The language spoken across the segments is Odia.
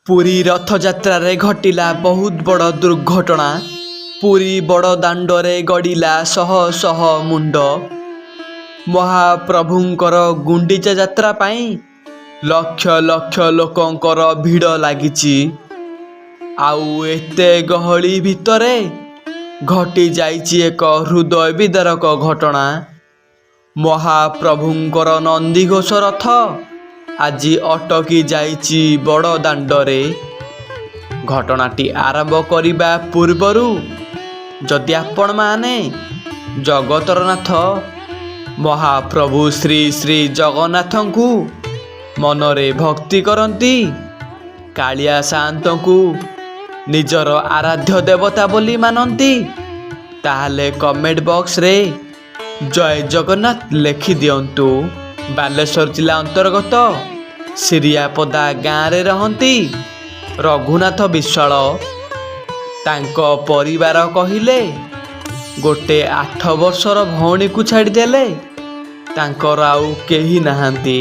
ପୁରୀ ରଥଯାତ୍ରାରେ ଘଟିଲା ବହୁତ ବଡ଼ ଦୁର୍ଘଟଣା। ପୁରୀ ବଡ଼ ଦାଣ୍ଡରେ ଗଡ଼ିଲା ଶହ ଶହ ମୁଣ୍ଡ। ମହାପ୍ରଭୁଙ୍କର ଗୁଣ୍ଡିଚା ଯାତ୍ରା ପାଇଁ ଲକ୍ଷ ଲକ୍ଷ ଲୋକଙ୍କର ଭିଡ଼ ଲାଗିଛି। ଆଉ ଏତେ ଗହଳି ଭିତରେ ଘଟି ଯାଇଛି ଏକ ହୃଦୟ ବିଦାରକ ଘଟଣା। ମହାପ୍ରଭୁଙ୍କର ନନ୍ଦିଘୋଷ ରଥ ଆଜି ଅଟକି ଯାଇଛି ବଡ଼ ଦାଣ୍ଡରେ। ଘଟଣାଟି ଆରମ୍ଭ କରିବା ପୂର୍ବରୁ ଯଦି ଆପଣମାନେ ଜଗତର ନାଥ ମହାପ୍ରଭୁ ଶ୍ରୀ ଶ୍ରୀ ଜଗନ୍ନାଥଙ୍କୁ ମନରେ ଭକ୍ତି କରନ୍ତି, କାଳିଆ ସାଆନ୍ତଙ୍କୁ ନିଜର ଆରାଧ୍ୟ ଦେବତା ବୋଲି ମାନନ୍ତି, ତାହେଲେ କମେଣ୍ଟ ବକ୍ସରେ ଜୟ ଜଗନ୍ନାଥ ଲେଖିଦିଅନ୍ତୁ। ବାଲେଶ୍ୱର ଜିଲ୍ଲା ଅନ୍ତର୍ଗତ ସିରିଆପଦା ଗାଁରେ ରହନ୍ତି ରଘୁନାଥ ବିଶ୍ୱାଳ। ତାଙ୍କ ପରିବାର କହିଲେ ଗୋଟେ 8 ବର୍ଷର ଭଉଣୀକୁ ଛାଡ଼ିଦେଲେ ତାଙ୍କର ଆଉ କେହି ନାହାନ୍ତି।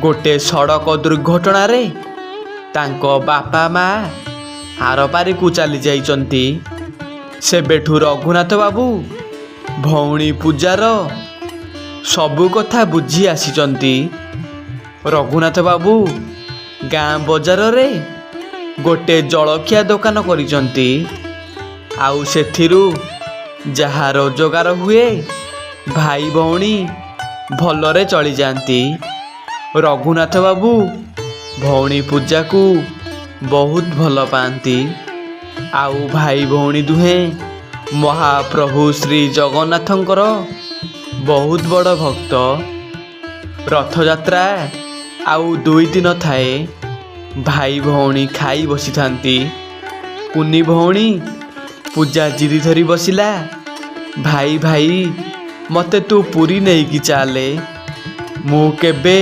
ଗୋଟେ ସଡ଼କ ଦୁର୍ଘଟଣାରେ ତାଙ୍କ ବାପା ମା ଆରପାରିକୁ ଚାଲି ଯାଇଛନ୍ତି। ସେବେଠୁ ରଘୁନାଥ ବାବୁ ଭଉଣୀ ପୂଜାର ସବୁ କଥା ବୁଝି ଆସିଛନ୍ତି। ରଘୁନାଥ ବାବୁ ଗାଁ ବଜାରରେ ଗୋଟେ ଜଳଖିଆ ଦୋକାନ କରିଛନ୍ତି। ଆଉ ସେଥିରୁ ଯାହା ରୋଜଗାର ହୁଏ ଭାଇ ଭଉଣୀ ଭଲରେ ଚଳିଯାଆନ୍ତି। ରଘୁନାଥ ବାବୁ ଭଉଣୀ ପୂଜାକୁ ବହୁତ ଭଲ ପାଆନ୍ତି। ଆଉ ଭାଇ ଭଉଣୀ ଦୁହେଁ ମହାପ୍ରଭୁ ଶ୍ରୀ ଜଗନ୍ନାଥଙ୍କର ବହୁତ ବଡ଼ ଭକ୍ତ। ରଥଯାତ୍ରା ଆଉ 2 ଦିନ ଥାଏ। ଭାଇ ଭଉଣୀ ଖାଇ ବସିଥାନ୍ତି। କୁନି ଭଉଣୀ ପୂଜା ଜିଦି ଧରି ବସିଲା, ଭାଇ ଭାଇ ମୋତେ ତୁ ପୁରୀ ନେଇକି ଚାଲେ। ମୁଁ କେବେ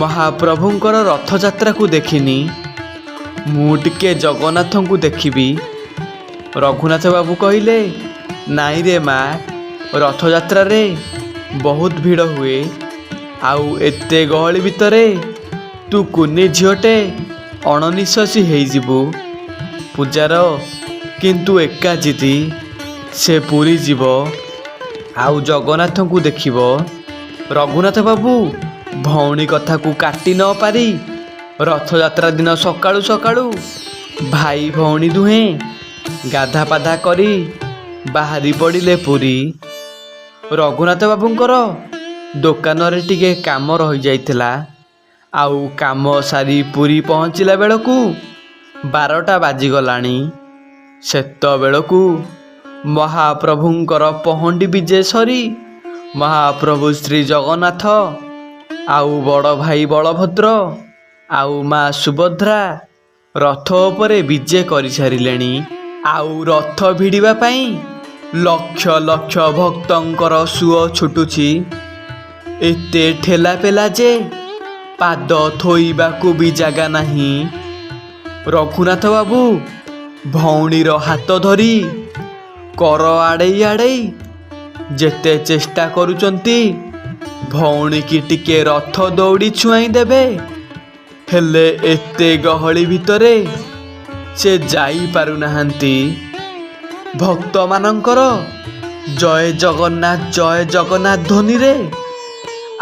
ମହାପ୍ରଭୁଙ୍କର ରଥଯାତ୍ରାକୁ ଦେଖିନି, ମୁଁ ଟିକେ ଜଗନ୍ନାଥଙ୍କୁ ଦେଖିବି। ରଘୁନାଥ ବାବୁ କହିଲେ, ନାଇଁରେ ମା, ରଥଯାତ୍ରାରେ ବହୁତ ଭିଡ଼ ହୁଏ। ଆଉ ଏତେ ଗହଳି ଭିତରେ ତୁ କୁନି ଝିଅଟେ ଅଣନିଶ୍ୱାସୀ ହେଇଯିବୁ। ପୂଜାର କିନ୍ତୁ ଏକା ଜିଦି, ସେ ପୁରୀ ଯିବ ଆଉ ଜଗନ୍ନାଥଙ୍କୁ ଦେଖିବ। ରଘୁନାଥ ବାବୁ ଭଉଣୀ କଥାକୁ କାଟି ନ ପାରି ରଥଯାତ୍ରା ଦିନ ସକାଳୁ ସକାଳୁ ଭାଇ ଭଉଣୀ ଦୁହେଁ ଗାଧାପାଧା କରି ବାହାରି ପଡ଼ିଲେ ପୁରୀ। ରଘୁନାଥ ବାବୁଙ୍କର ଦୋକାନରେ ଟିକେ କାମ ରହିଯାଇଥିଲା। ଆଉ କାମ ସାରି ପୁରୀ ପହଞ୍ଚିଲା ବେଳକୁ 12ଟା ବାଜିଗଲାଣି। ସେତେବେଳକୁ ମହାପ୍ରଭୁଙ୍କର ପହଣ୍ଡି ବିଜେ ସରି ମହାପ୍ରଭୁ ଶ୍ରୀ ଜଗନ୍ନାଥ ଆଉ ବଡ଼ ଭାଇ ବଳଭଦ୍ର ଆଉ ମା ସୁଭଦ୍ରା ରଥ ଉପରେ ବିଜେ କରିସାରିଲେଣି। ଆଉ ରଥ ଭିଡ଼ିବା ପାଇଁ ଲକ୍ଷ ଲକ୍ଷ ଭକ୍ତଙ୍କର ସୁଅ ଛୁଟୁଛି। ଏତେ ଠେଲାପେଲା ଯେ ପାଦ ଥୋଇବାକୁ ବି ଜାଗା ନାହିଁ। ରଘୁନାଥ ବାବୁ ଭଉଣୀର ହାତ ଧରି କର ଆଡ଼େଇ ଆଡ଼େଇ ଯେତେ ଚେଷ୍ଟା କରୁଛନ୍ତି ଭଉଣୀକି ଟିକେ ରଥ ଦୌଡ଼ି ଛୁଆଇଁ ଦେବେ, ହେଲେ ଏତେ ଗହଳି ଭିତରେ ସେ ଯାଇପାରୁନାହାନ୍ତି। ଭକ୍ତମାନଙ୍କର ଜୟ ଜଗନ୍ନାଥ ଧ୍ୱନିରେ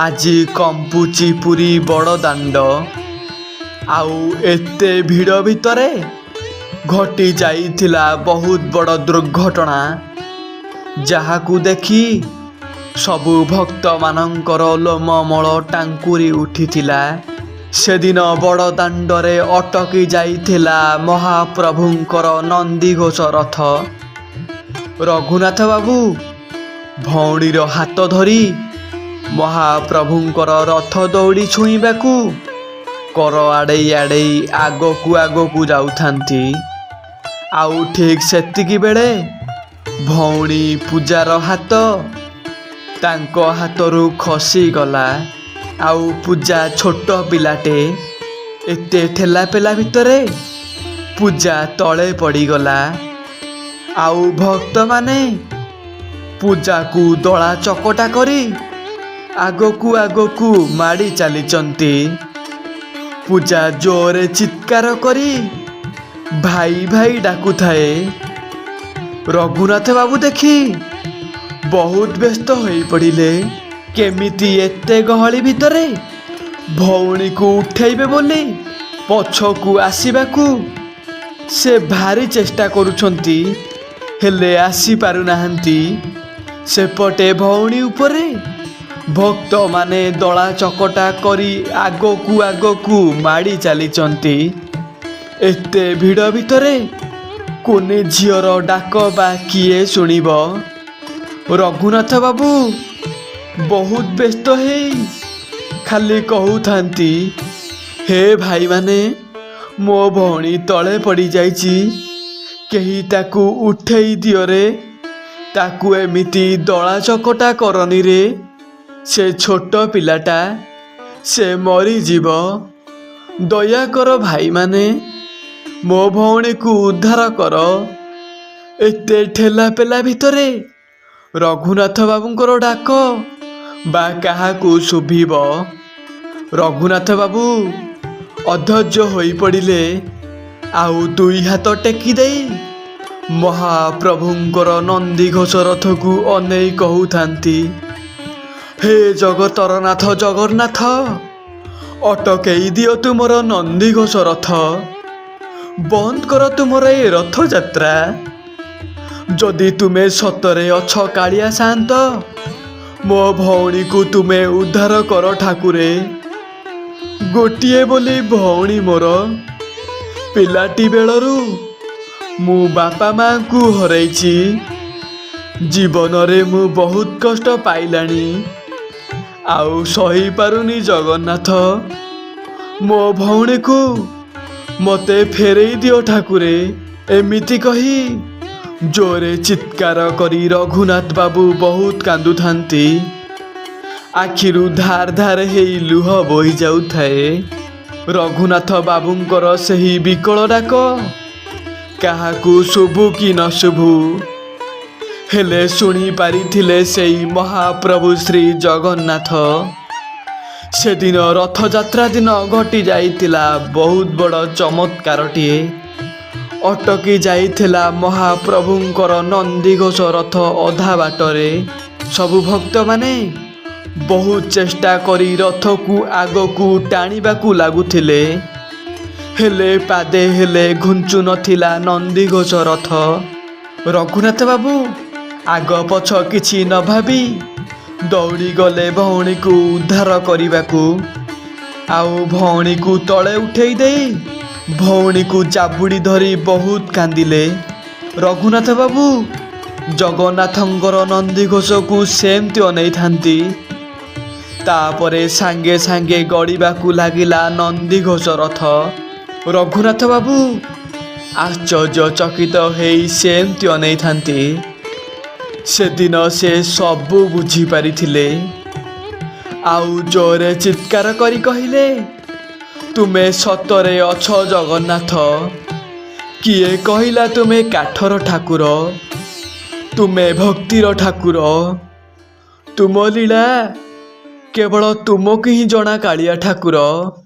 ଆଜି କମ୍ପୁଛି ପୁରୀ ବଡ଼ ଦାଣ୍ଡ। ଆଉ ଏତେ ଭିଡ଼ ଭିତରେ ଘଟି ଯାଇଥିଲା ବହୁତ ବଡ଼ ଦୁର୍ଘଟଣା, ଯାହାକୁ ଦେଖି ସବୁ ଭକ୍ତମାନଙ୍କର ଲୋମମୂଳ ଟାଙ୍କୁରି ଉଠିଥିଲା। ସେଦିନ ବଡ଼ ଦାଣ୍ଡରେ ଅଟକି ଯାଇଥିଲା ମହାପ୍ରଭୁଙ୍କର ନନ୍ଦିଘୋଷ ରଥ। ରଘୁନାଥ ବାବୁ ଭଉଣୀର ହାତ ଧରି ମହାପ୍ରଭୁଙ୍କର ରଥ ଦୌଡ଼ି ଛୁଇଁବାକୁ କର ଆଡ଼େଇ ଆଡ଼େଇ ଆଗକୁ ଯାଉଥାନ୍ତି। ଆଉ ଠିକ୍ ସେତିକି ବେଳେ ଭଉଣୀ ପୂଜାର ହାତ ତାଙ୍କ ହାତରୁ ଖସିଗଲା। ଆଉ ପୂଜା ଛୋଟ ପିଲାଟେ, ଏତେ ଠେଲାପେଲା ଭିତରେ ପୂଜା ତଳେ ପଡ଼ିଗଲା। ଆଉ ଭକ୍ତମାନେ ପୂଜାକୁ ଦଳା ଚକଟା କରି ଆଗକୁ ମାଡ଼ି ଚାଲିଛନ୍ତି। ପୂଜା ଜୋରେ ଚିତ୍କାର କରି ଭାଇ ଭାଇ ଡାକୁଥାଏ। ରଘୁନାଥ ବାବୁ ଦେଖି ବହୁତ ବ୍ୟସ୍ତ ହୋଇପଡ଼ିଲେ। କେମିତି ଏତେ ଗହଳି ଭିତରେ ଭଉଣୀକୁ ଉଠେଇବେ ବୋଲି ପଛକୁ ଆସିବାକୁ ସେ ଭାରି ଚେଷ୍ଟା କରୁଛନ୍ତି, ହେଲେ ଆସିପାରୁନାହାନ୍ତି। ସେପଟେ ଭଉଣୀ ଉପରେ ଭକ୍ତମାନେ ଦଳା ଚକଟା କରି ଆଗକୁ ମାଡ଼ି ଚାଲିଛନ୍ତି। ଏତେ ଭିଡ଼ ଭିତରେ କୁନି ଝିଅର ଡାକ ବା କିଏ ଶୁଣିବ? ରଘୁନାଥ ବାବୁ ବହୁତ ବ୍ୟସ୍ତ ହେଇ ଖାଲି କହୁଥାନ୍ତି, ହେ ଭାଇମାନେ, ମୋ ଭଉଣୀ ତଳେ ପଡ଼ିଯାଇଛି, କେହି ତାକୁ ଉଠେଇ ଦିଅରେ। ତାକୁ ଏମିତି ଦଳା ଚକଟା କରନିରେ। ସେ ଛୋଟ ପିଲାଟା, ସେ ମରିଯିବ। ଦୟାକର ଭାଇମାନେ, ମୋ ଭଉଣୀକୁ ଉଦ୍ଧାର କର। ଏତେ ଠେଲାପେଲା ଭିତରେ ରଘୁନାଥ ବାବୁଙ୍କର ଡାକ ବା କାହାକୁ ଶୁଭିବ? ରଘୁନାଥ ବାବୁ ଅଧୈର୍ଯ୍ୟ ହୋଇପଡ଼ିଲେ। ଆଉ ଦୁଇ ହାତ ଟେକି ଦେଇ ମହାପ୍ରଭୁଙ୍କର ନନ୍ଦିଘୋଷ ରଥକୁ ଅନେଇ କହୁଥାନ୍ତି, ହେ ଜଗତର ନାଥ ଜଗନ୍ନାଥ, ଅଟକେଇ ଦିଅ ତୁମର ନନ୍ଦିଘୋଷ ରଥ। ବନ୍ଦ କର ତୁମର ଏ ରଥଯାତ୍ରା। ଯଦି ତୁମେ ସତରେ ଅଛ କାଳିଆ ସାଆନ୍ତ, ମୋ ଭଉଣୀକୁ ତୁମେ ଉଦ୍ଧାର କର ଠାକୁରେ। ଗୋଟିଏ ବୋଲି ଭଉଣୀ ମୋର। ପିଲାଟି ବେଳରୁ ମୁଁ ବାପା ମାଆଙ୍କୁ ହରେଇଛି। ଜୀବନରେ ମୁଁ ବହୁତ କଷ୍ଟ ପାଇଲାଣି, ଆଉ ସହିପାରୁନି ଜଗନ୍ନାଥ। ମୋ ଭଉଣୀକୁ ମୋତେ ଫେରେଇ ଦିଅ ଠାକୁରେ। ଏମିତି କହି ଜୋରେ ଚିତ୍କାର କରି ରଘୁନାଥ ବାବୁ ବହୁତ କାନ୍ଦୁଥାନ୍ତି। ଆଖିରୁ ଧାର ଧାର ହେଇ ଲୁହ ବୋହି ଯାଉଥାଏ। ରଘୁନାଥ ବାବୁଙ୍କର ସେହି ବିକଳ ଡାକ କାହାକୁ ଶୁଭୁ କି ନ ଶୁଭୁ, ହେଲେ ଶୁଣି ପାରିଥିଲେ ସେଇ ମହାପ୍ରଭୁ ଶ୍ରୀ ଜଗନ୍ନାଥ। ସେଦିନ ରଥଯାତ୍ରା ଦିନ ଘଟି ଯାଇଥିଲା ବହୁତ ବଡ଼ ଚମତ୍କାରଟିଏ। ଅଟକି ଯାଇଥିଲା ମହାପ୍ରଭୁଙ୍କର ନନ୍ଦିଘୋଷ ରଥ ଅଧା ବାଟରେ। ସବୁ ଭକ୍ତମାନେ ବହୁତ ଚେଷ୍ଟା କରି ରଥକୁ ଆଗକୁ ଟାଣିବାକୁ ଲାଗୁଥିଲେ, ହେଲେ ପାଦେ ହେଲେ ଘୁଞ୍ଚୁ ନଥିଲା ନନ୍ଦିଘୋଷ ରଥ। ରଘୁନାଥ ବାବୁ ଆଗ ପଛ କିଛି ନ ଭାବି ଦୌଡ଼ିଗଲେ ଭଉଣୀକୁ ଉଦ୍ଧାର କରିବାକୁ। ଆଉ ଭଉଣୀକୁ ତଳେ ଉଠେଇ ଦେଇ ଭଉଣୀକୁ ଜାବୁଡ଼ି ଧରି ବହୁତ କାନ୍ଦିଲେ। ରଘୁନାଥ ବାବୁ ଜଗନ୍ନାଥଙ୍କର ନନ୍ଦିଘୋଷକୁ ସେମିତି ଅନେଇଥାନ୍ତି। ତାପରେ ସାଙ୍ଗେ ସାଙ୍ଗେ ଗଡ଼ିବାକୁ ଲାଗିଲା ନନ୍ଦିଘୋଷ ରଥ। ରଘୁନାଥ ବାବୁ ଆଶ୍ଚର୍ଯ୍ୟଚକିତ ହେଇ ସେମିତି ଅନେଇଥାନ୍ତି। ସେଦିନ ସେ ସବୁ ବୁଝିପାରିଥିଲେ। ଆଉ ଜୋରେ ଚିତ୍କାର କରି କହିଲେ, ତୁମେ ସତରେ ଅଛ ଜଗନ୍ନାଥ। କିଏ କହିଲା ତୁମେ କାଠର ଠାକୁର? ତୁମେ ଭକ୍ତିର ଠାକୁର। ତୁମ ଲୀଳା କେବଳ ତୁମକୁ ହିଁ ଜଣା କାଳିଆ ଠାକୁର।